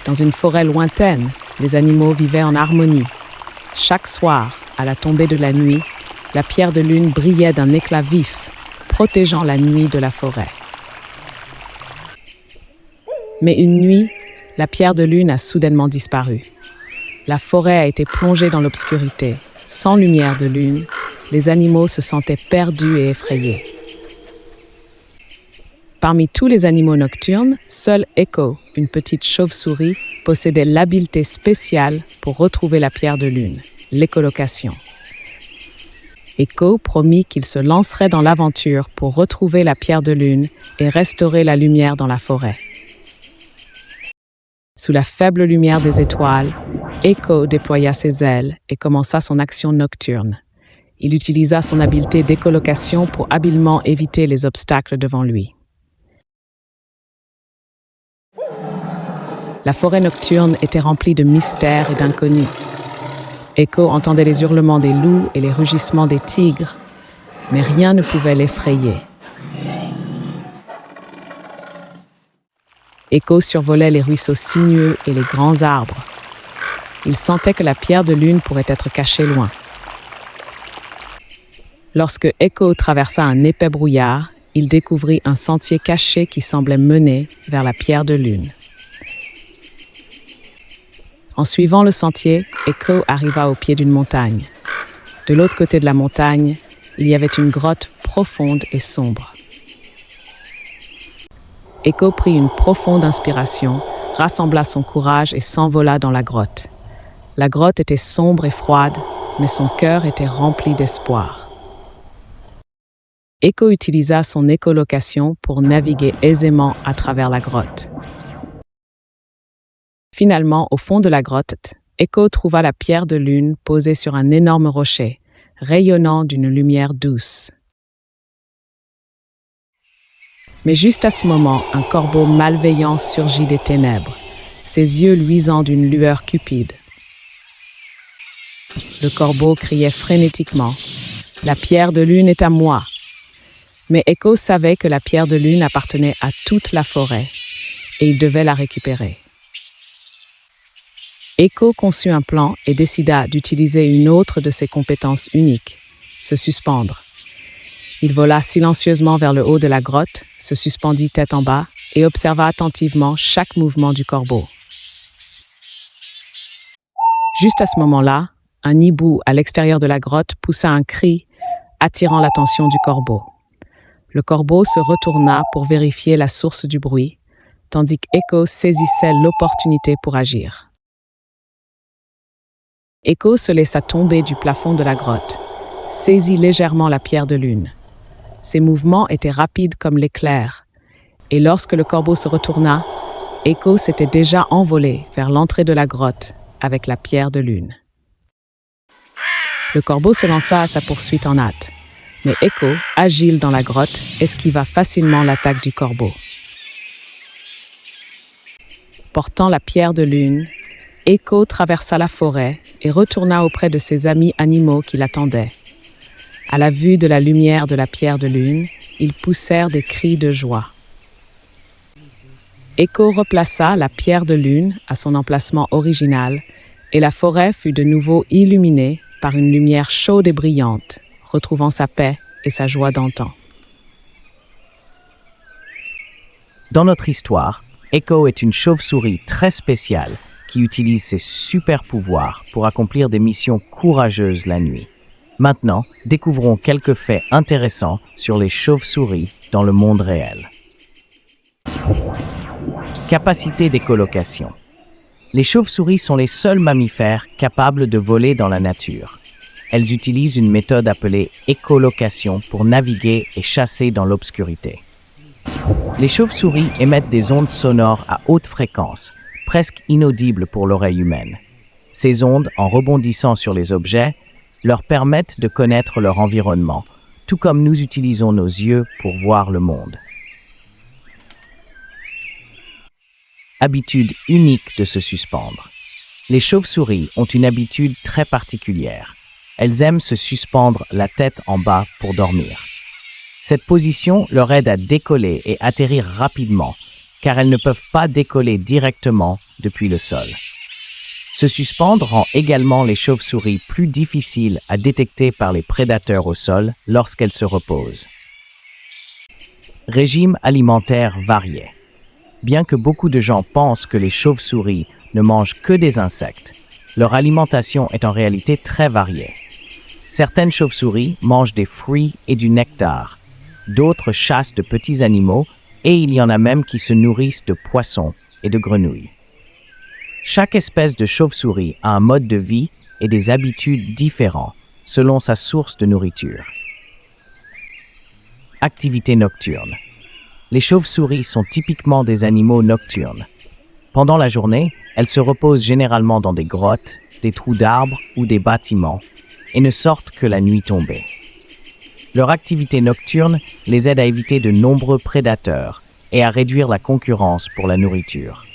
Dans une forêt lointaine, les animaux vivaient en harmonie. Chaque soir, à la tombée de la nuit, la pierre de lune brillait d'un éclat vif, protégeant la nuit de la forêt. Mais une nuit, la pierre de lune a soudainement disparu. La forêt a été plongée dans l'obscurité. Sans lumière de lune, les animaux se sentaient perdus et effrayés. Parmi tous les animaux nocturnes, seul Echo, une petite chauve-souris, possédait l'habileté spéciale pour retrouver la pierre de lune, l'écholocation. Echo promit qu'il se lancerait dans l'aventure pour retrouver la pierre de lune et restaurer la lumière dans la forêt. Sous la faible lumière des étoiles, Echo déploya ses ailes et commença son action nocturne. Il utilisa son habileté d'écholocation pour habilement éviter les obstacles devant lui. La forêt nocturne était remplie de mystères et d'inconnus. Echo entendait les hurlements des loups et les rugissements des tigres, mais rien ne pouvait l'effrayer. Echo survolait les ruisseaux sinueux et les grands arbres. Il sentait que la pierre de lune pourrait être cachée loin. Lorsque Echo traversa un épais brouillard, il découvrit un sentier caché qui semblait mener vers la pierre de lune. En suivant le sentier, Echo arriva au pied d'une montagne. De l'autre côté de la montagne, il y avait une grotte profonde et sombre. Echo prit une profonde inspiration, rassembla son courage et s'envola dans la grotte. La grotte était sombre et froide, mais son cœur était rempli d'espoir. Echo utilisa son écholocation pour naviguer aisément à travers la grotte. Finalement, au fond de la grotte, Echo trouva la pierre de lune posée sur un énorme rocher, rayonnant d'une lumière douce. Mais juste à ce moment, un corbeau malveillant surgit des ténèbres, ses yeux luisant d'une lueur cupide. Le corbeau criait frénétiquement « La pierre de lune est à moi !» Mais Echo savait que la pierre de lune appartenait à toute la forêt et il devait la récupérer. Echo conçut un plan et décida d'utiliser une autre de ses compétences uniques, se suspendre. Il vola silencieusement vers le haut de la grotte, se suspendit tête en bas et observa attentivement chaque mouvement du corbeau. Juste à ce moment-là, un hibou à l'extérieur de la grotte poussa un cri, attirant l'attention du corbeau. Le corbeau se retourna pour vérifier la source du bruit, tandis qu'Echo saisissait l'opportunité pour agir. Echo se laissa tomber du plafond de la grotte, saisit légèrement la pierre de lune. Ses mouvements étaient rapides comme l'éclair, et lorsque le corbeau se retourna, Echo s'était déjà envolé vers l'entrée de la grotte avec la pierre de lune. Le corbeau se lança à sa poursuite en hâte, mais Echo, agile dans la grotte, esquiva facilement l'attaque du corbeau. Portant la pierre de lune, Echo traversa la forêt et retourna auprès de ses amis animaux qui l'attendaient. À la vue de la lumière de la pierre de lune, ils poussèrent des cris de joie. Echo replaça la pierre de lune à son emplacement original et la forêt fut de nouveau illuminée par une lumière chaude et brillante, retrouvant sa paix et sa joie d'antan. Dans notre histoire, Echo est une chauve-souris très spéciale qui utilise ses super pouvoirs pour accomplir des missions courageuses la nuit. Maintenant, découvrons quelques faits intéressants sur les chauves-souris dans le monde réel. Capacité d'écholocation. Les chauves-souris sont les seuls mammifères capables de voler dans la nature. Elles utilisent une méthode appelée écholocation pour naviguer et chasser dans l'obscurité. Les chauves-souris émettent des ondes sonores à haute fréquence, presque inaudibles pour l'oreille humaine. Ces ondes, en rebondissant sur les objets, leur permettent de connaître leur environnement, tout comme nous utilisons nos yeux pour voir le monde. Habitude unique de se suspendre. Les chauves-souris ont une habitude très particulière. Elles aiment se suspendre la tête en bas pour dormir. Cette position leur aide à décoller et atterrir rapidement, car elles ne peuvent pas décoller directement depuis le sol. Se suspendre rend également les chauves-souris plus difficiles à détecter par les prédateurs au sol lorsqu'elles se reposent. Régime alimentaire varié. Bien que beaucoup de gens pensent que les chauves-souris ne mangent que des insectes, leur alimentation est en réalité très variée. Certaines chauves-souris mangent des fruits et du nectar, d'autres chassent de petits animaux et il y en a même qui se nourrissent de poissons et de grenouilles. Chaque espèce de chauve-souris a un mode de vie et des habitudes différents selon sa source de nourriture. Activité nocturne. Les chauves-souris sont typiquement des animaux nocturnes. Pendant la journée, elles se reposent généralement dans des grottes, des trous d'arbres ou des bâtiments et ne sortent que la nuit tombée. Leur activité nocturne les aide à éviter de nombreux prédateurs et à réduire la concurrence pour la nourriture.